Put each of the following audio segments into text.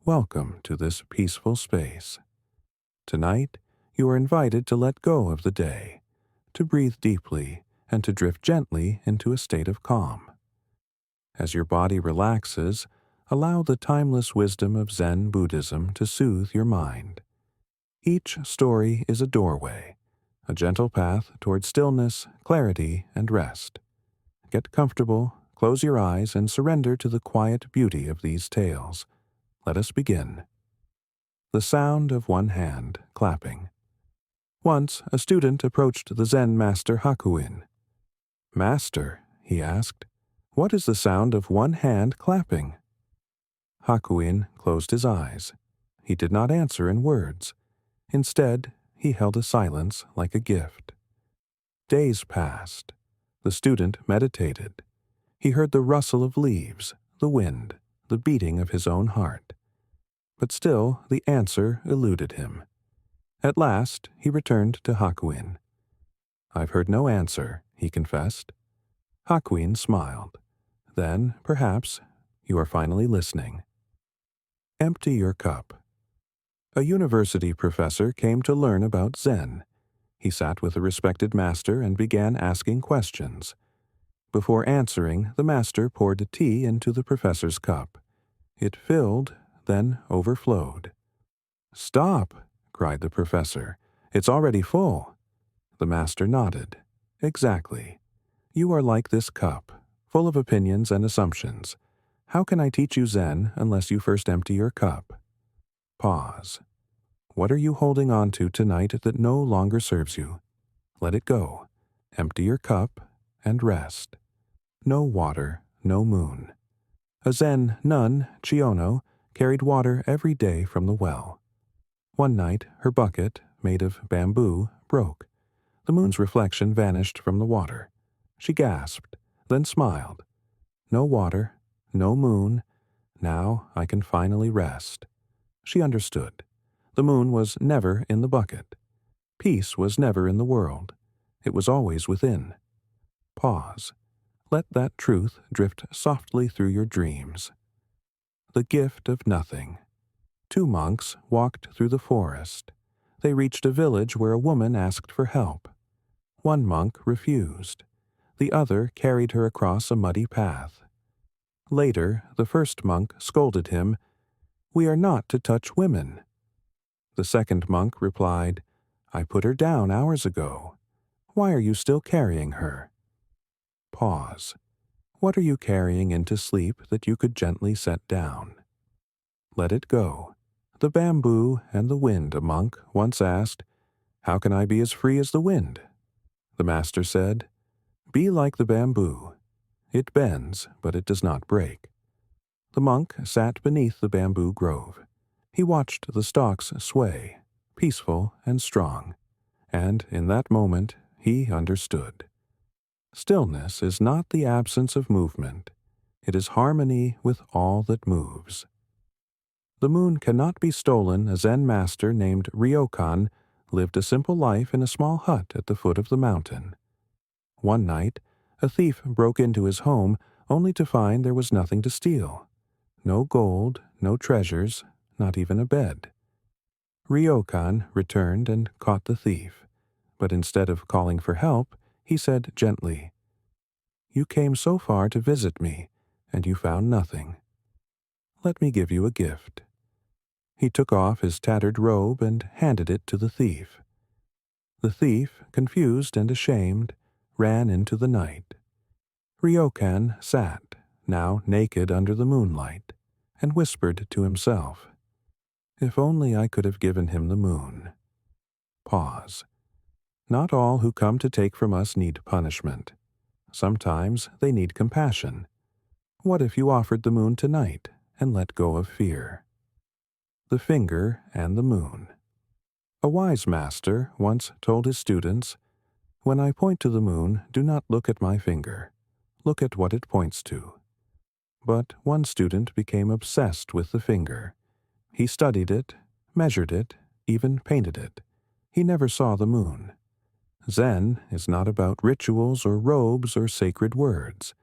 Welcome to this peaceful space. Tonight, you are invited to let go of the day, to breathe deeply, and to drift gently into a state of calm. As your body relaxes, allow the timeless wisdom of Zen Buddhism to soothe your mind. Each story is a doorway, a gentle path toward stillness, clarity, and rest. Get comfortable, close your eyes, and surrender to the quiet beauty of these tales. Let us begin. The sound of one hand clapping. Once, a student approached the Zen master Hakuin. "Master," he asked, "what is the sound of one hand clapping?" Hakuin closed his eyes. He did not answer in words. Instead, he held a silence like a gift. Days passed. The student meditated. He heard the rustle of leaves, the wind, the beating of his own heart. But still the answer eluded him. At last he returned to Hakuin. "I've heard no answer," he confessed. Hakuin smiled. "Then, perhaps, you are finally listening." Empty your cup. A university professor came to learn about Zen. He sat with a respected master and began asking questions. Before answering, the master poured tea into the professor's cup. It filled, then overflowed. "Stop!" cried the professor. "It's already full." The master nodded. "Exactly. You are like this cup, full of opinions and assumptions. How can I teach you Zen unless you first empty your cup?" Pause. What are you holding on to tonight that no longer serves you? Let it go. Empty your cup and rest. No water, no moon. A Zen nun, Chiono, carried water every day from the well. One night, her bucket, made of bamboo, broke. The moon's reflection vanished from the water. She gasped, then smiled. No water, no moon. Now I can finally rest. She understood. The moon was never in the bucket. Peace was never in the world. It was always within. Pause. Let that truth drift softly through your dreams. The gift of nothing. Two monks walked through the forest. They reached a village where a woman asked for help. One monk refused. The other carried her across a muddy path. Later, the first monk scolded him, "We are not to touch women." The second monk replied, "I put her down hours ago. Why are you still carrying her?" Pause. What are you carrying into sleep that you could gently set down? Let it go. The bamboo and the wind, a monk once asked, "How can I be as free as the wind?" The master said, "Be like the bamboo. It bends, but it does not break." The monk sat beneath the bamboo grove. He watched the stalks sway, peaceful and strong, and in that moment he understood. Stillness is not the absence of movement. It is harmony with all that moves. The moon cannot be stolen. A Zen master named Ryokan lived a simple life in a small hut at the foot of the mountain. One night, a thief broke into his home only to find there was nothing to steal. No gold, no treasures, not even a bed. Ryokan returned and caught the thief, but instead of calling for help, he said gently, "You came so far to visit me, and you found nothing. Let me give you a gift." He took off his tattered robe and handed it to the thief. The thief, confused and ashamed, ran into the night. Ryokan sat, now naked under the moonlight, and whispered to himself, "If only I could have given him the moon." Pause. Not all who come to take from us need punishment. Sometimes they need compassion. What if you offered the moon tonight and let go of fear? The finger and the moon. A wise master once told his students, "When I point to the moon, do not look at my finger. Look at what it points to." But one student became obsessed with the finger. He studied it, measured it, even painted it. He never saw the moon. Zen is not about rituals or robes or sacred words.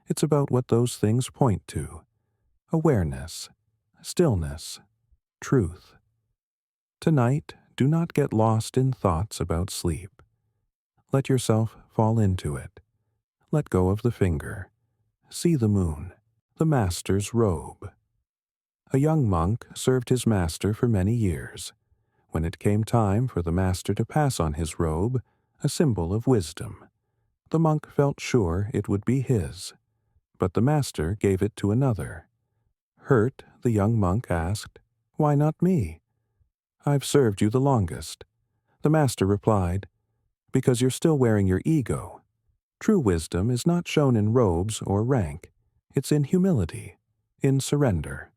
It's about what those things point to. Awareness. stillness, truth. Tonight, do not get lost in thoughts about sleep. Let yourself fall into it. Let go of the finger. See the moon, the master's robe. A young monk served his master for many years. When it came time for the master to pass on his robe, a symbol of wisdom, the monk felt sure it would be his, but the master gave it to another. Hurt, the young monk asked, "Why not me? I've served you the longest." The master replied, "Because you're still wearing your ego. True wisdom is not shown in robes or rank. It's in humility, in surrender."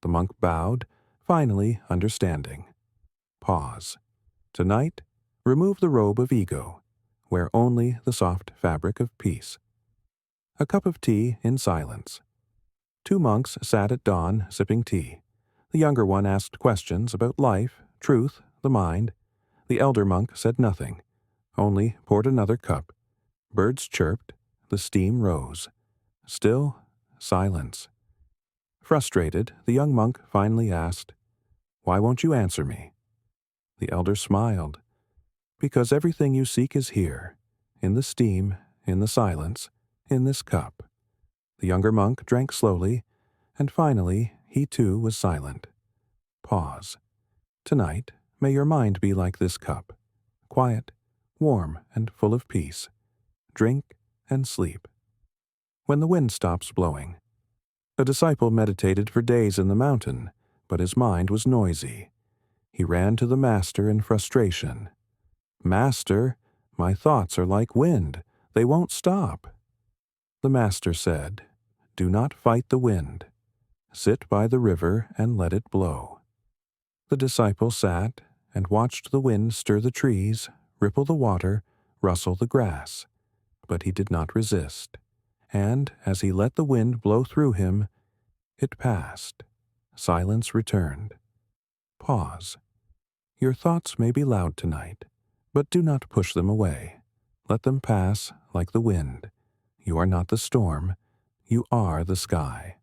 The monk bowed, finally understanding. Pause. Tonight, remove the robe of ego. Wear only the soft fabric of peace. A cup of tea in silence. Two monks sat at dawn sipping tea. The younger one asked questions about life, truth, the mind. The elder monk said nothing, only poured another cup. Birds chirped, the steam rose. Still, silence. Frustrated, the young monk finally asked, "Why won't you answer me?" The elder smiled. "Because everything you seek is here, in the steam, in the silence, in this cup." The younger monk drank slowly, and finally he too was silent. Pause. Tonight, may your mind be like this cup, quiet, warm, and full of peace. Drink and sleep. When the wind stops blowing. A disciple meditated for days in the mountain, but his mind was noisy. He ran to the master in frustration. "Master, my thoughts are like wind. They won't stop." The master said, "Do not fight the wind. Sit by the river and let it blow." The disciple sat and watched the wind stir the trees, ripple the water, rustle the grass. But he did not resist, and as he let the wind blow through him, it passed. Silence returned. Pause. Your thoughts may be loud tonight, but do not push them away. Let them pass like the wind. You are not the storm. You are the sky.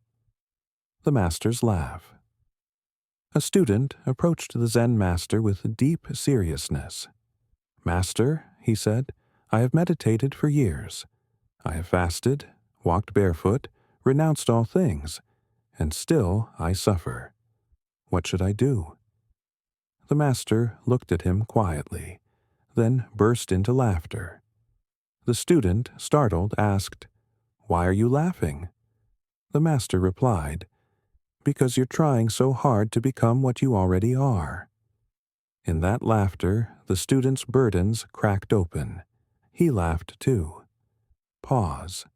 The master's laugh. A student approached the Zen master with deep seriousness. "Master," he said, "I have meditated for years. I have fasted, walked barefoot, renounced all things, and still I suffer. What should I do?" The master looked at him quietly, then burst into laughter. The student, startled, asked, "Why are you laughing?" The master replied, "Because you're trying so hard to become what you already are." In that laughter, the student's burdens cracked open. He laughed too. Pause.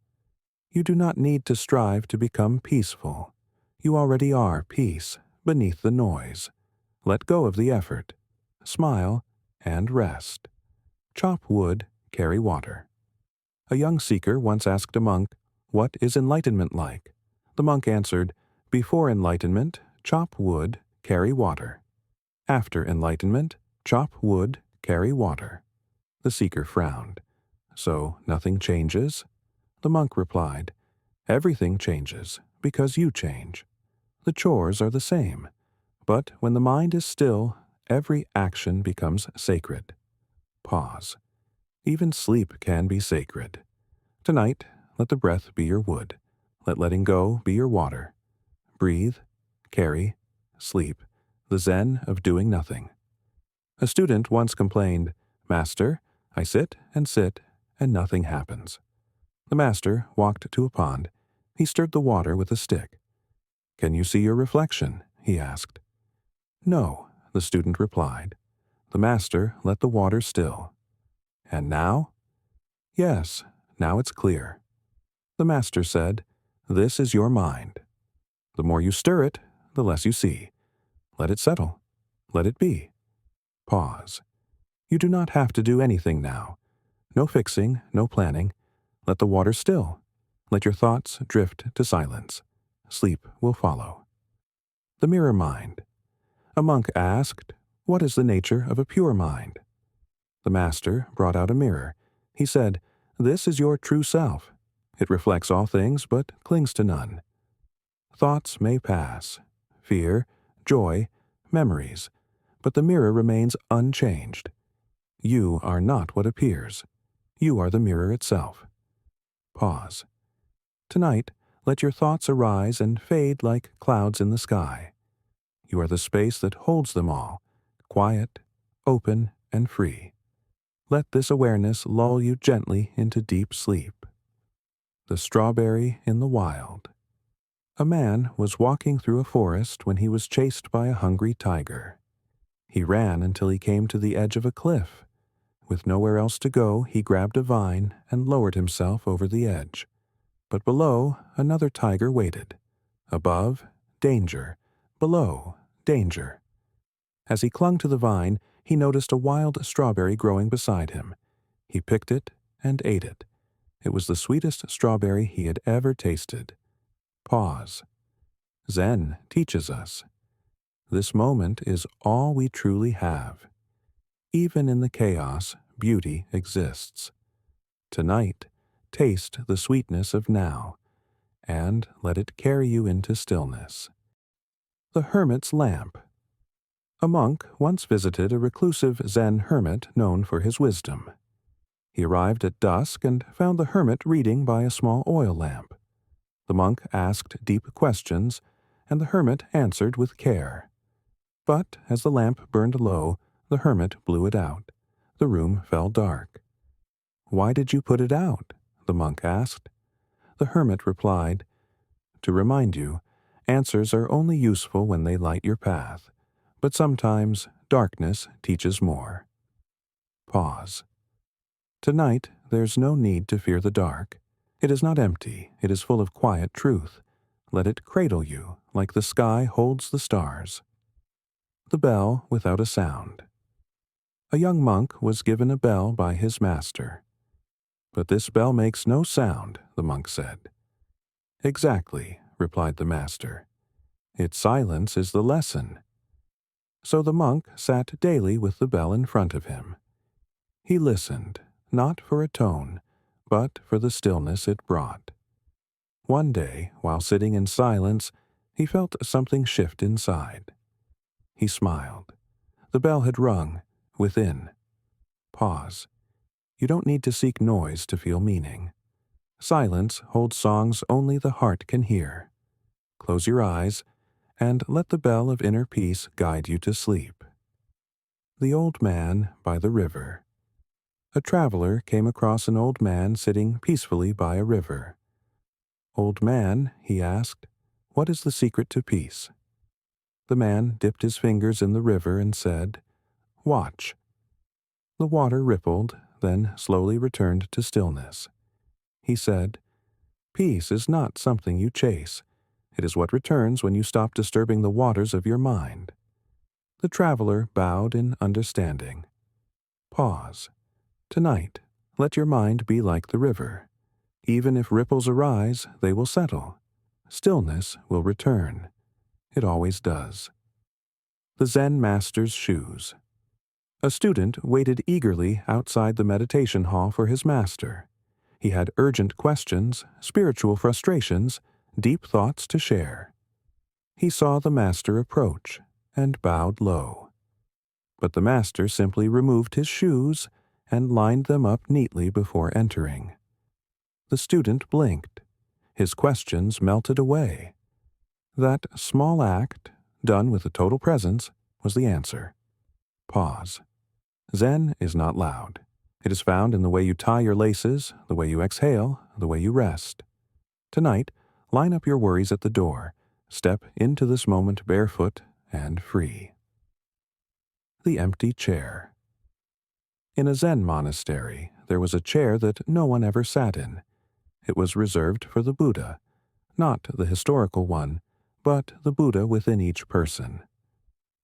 You do not need to strive to become peaceful. You already are peace beneath the noise. Let go of the effort. Smile and rest. Chop wood, carry water. A young seeker once asked a monk, "What is enlightenment like?" The monk answered, "Before enlightenment, chop wood, carry water. After enlightenment, chop wood, carry water." The seeker frowned. "So nothing changes?" The monk replied, "Everything changes because you change. The chores are the same, but when the mind is still, every action becomes sacred." Pause. Even sleep can be sacred. Tonight, let the breath be your wood. Let letting go be your water. Breathe, carry, sleep, the Zen of doing nothing. A student once complained, "Master, I sit, and nothing happens." The master walked to a pond. He stirred the water with a stick. "Can you see your reflection?" he asked. "No," the student replied. The master let the water still. "And now?" "Yes, now it's clear." The master said, "This is your mind. The more you stir it, the less you see. Let it settle. Let it be." Pause. You do not have to do anything now. No fixing, no planning. Let the water still. Let your thoughts drift to silence. Sleep will follow. The mirror mind. A monk asked, "What is the nature of a pure mind?" The master brought out a mirror. He said, "This is your true self. It reflects all things but clings to none. Thoughts may pass. fear, joy, memories, but the mirror remains unchanged. You are not what appears. You are the mirror itself. Pause. Tonight, let your thoughts arise and fade like clouds in the sky. You are the space that holds them all, quiet, open, and free. Let this awareness lull you gently into deep sleep. The strawberry in the wild. A man was walking through a forest when he was chased by a hungry tiger. He ran until he came to the edge of a cliff. With nowhere else to go, he grabbed a vine and lowered himself over the edge. But below, another tiger waited. Above, danger. Below, danger. As he clung to the vine, he noticed a wild strawberry growing beside him. He picked it and ate it. It was the sweetest strawberry he had ever tasted. Pause. Zen teaches us. This moment is all we truly have. Even in the chaos, beauty exists. Tonight, taste the sweetness of now, and let it carry you into stillness. The Hermit's Lamp. A monk once visited a reclusive Zen hermit known for his wisdom. He arrived at dusk and found the hermit reading by a small oil lamp. The monk asked deep questions, and the hermit answered with care. But as the lamp burned low, the hermit blew it out. The room fell dark. "Why did you put it out?" the monk asked. The hermit replied, "To remind you, answers are only useful when they light your path, but sometimes darkness teaches more." Pause. Tonight, there's no need to fear the dark. It is not empty, it is full of quiet truth. Let it cradle you, like the sky holds the stars. The bell without a sound. A young monk was given a bell by his master. "But this bell makes no sound," the monk said. "Exactly," replied the master. "Its silence is the lesson." So the monk sat daily with the bell in front of him. He listened, not for a tone, but for the stillness it brought. One day, while sitting in silence, he felt something shift inside. He smiled. The bell had rung, within. Pause. You don't need to seek noise to feel meaning. Silence holds songs only the heart can hear. Close your eyes, and let the bell of inner peace guide you to sleep. The Old Man by the River. A traveler came across an old man sitting peacefully by a river. "Old man," he asked, "what is the secret to peace?" The man dipped his fingers in the river and said, "Watch." The water rippled, then slowly returned to stillness. He said, "Peace is not something you chase. It is what returns when you stop disturbing the waters of your mind." The traveler bowed in understanding. Pause. Tonight, let your mind be like the river. Even if ripples arise, they will settle. Stillness will return. It always does. The Zen Master's Shoes. A student waited eagerly outside the meditation hall for his master. He had urgent questions, spiritual frustrations, deep thoughts to share. He saw the master approach and bowed low. But the master simply removed his shoes and lined them up neatly before entering. The student blinked. His questions melted away. That small act, done with a total presence, was the answer. Pause. Zen is not loud. It is found in the way you tie your laces, the way you exhale, the way you rest. Tonight, line up your worries at the door. Step into this moment barefoot and free. The Empty Chair. In a Zen monastery, there was a chair that no one ever sat in. It was reserved for the Buddha, not the historical one, but the Buddha within each person.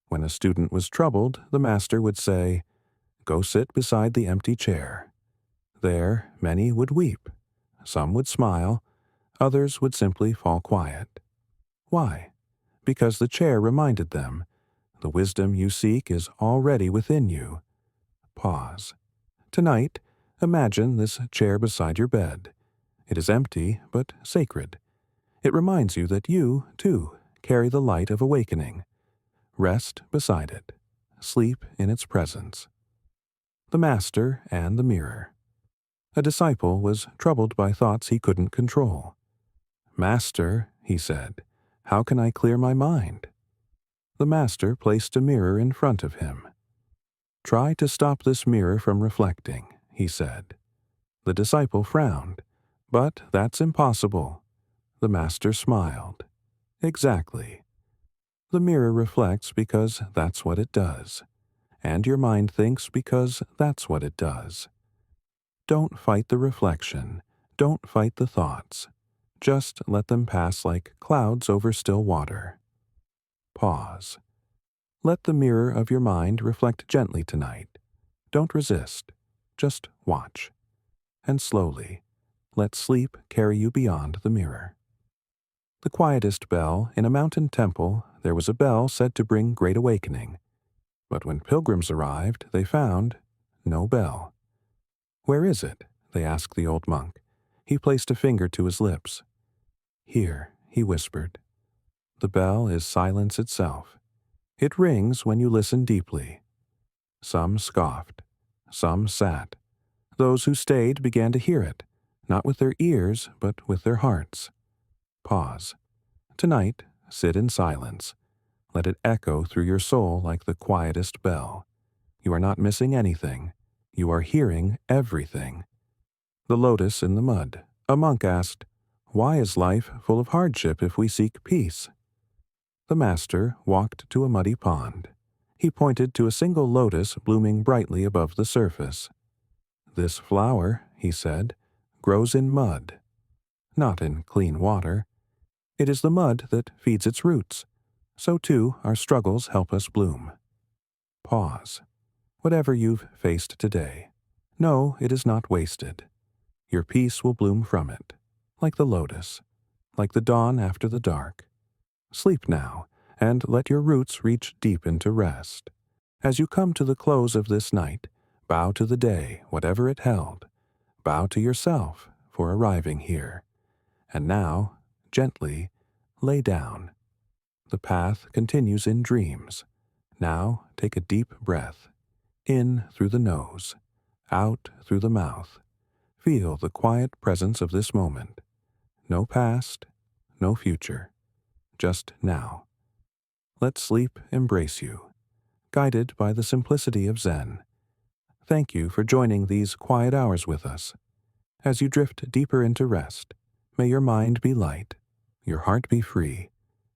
When a student was troubled, the master would say, "Go sit beside the empty chair." There, many would weep. Some would smile. Others would simply fall quiet. Why? Because the chair reminded them, the wisdom you seek is already within you. Pause. Tonight, imagine this chair beside your bed. It is empty, but sacred. It reminds you that you, too, carry the light of awakening. Rest beside it. Sleep in its presence. The Master and the Mirror. A disciple was troubled by thoughts he couldn't control. "Master," he said, "how can I clear my mind?" The Master placed a mirror in front of him. "Try to stop this mirror from reflecting," he said. The disciple frowned. "But that's impossible." The Master smiled. "Exactly. The mirror reflects because that's what it does, and your mind thinks because that's what it does. Don't fight the reflection. Don't fight the thoughts. Just let them pass like clouds over still water." Pause. Let the mirror of your mind reflect gently tonight. Don't resist. Just watch. And slowly, let sleep carry you beyond the mirror. The quietest bell in a mountain temple, there was a bell said to bring great awakening. But when pilgrims arrived, they found no bell. "Where is it?" they asked the old monk. He placed a finger to his lips. "Here," he whispered. "The bell is silence itself. It rings when you listen deeply." Some scoffed. Some sat. Those who stayed began to hear it, not with their ears, but with their hearts. Pause. Tonight, sit in silence. Let it echo through your soul like the quietest bell. You are not missing anything. You are hearing everything. The lotus in the mud. A monk asked, "Why is life full of hardship if we seek peace?" The Master walked to a muddy pond. He pointed to a single lotus blooming brightly above the surface. "This flower," he said, "grows in mud, not in clean water. It is the mud that feeds its roots. So too our struggles help us bloom." Pause. Whatever you've faced today, know it is not wasted. Your peace will bloom from it, like the lotus, like the dawn after the dark. Sleep now, and let your roots reach deep into rest. As you come to the close of this night, bow to the day, whatever it held. Bow to yourself for arriving here. And now, gently, lay down. The path continues in dreams. Now take a deep breath. In through the nose, out through the mouth. Feel the quiet presence of this moment. No past, no future. Just now. Let sleep embrace you, guided by the simplicity of Zen. Thank you for joining these quiet hours with us. As you drift deeper into rest, may your mind be light, your heart be free,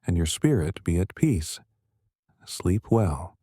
and your spirit be at peace. Sleep well.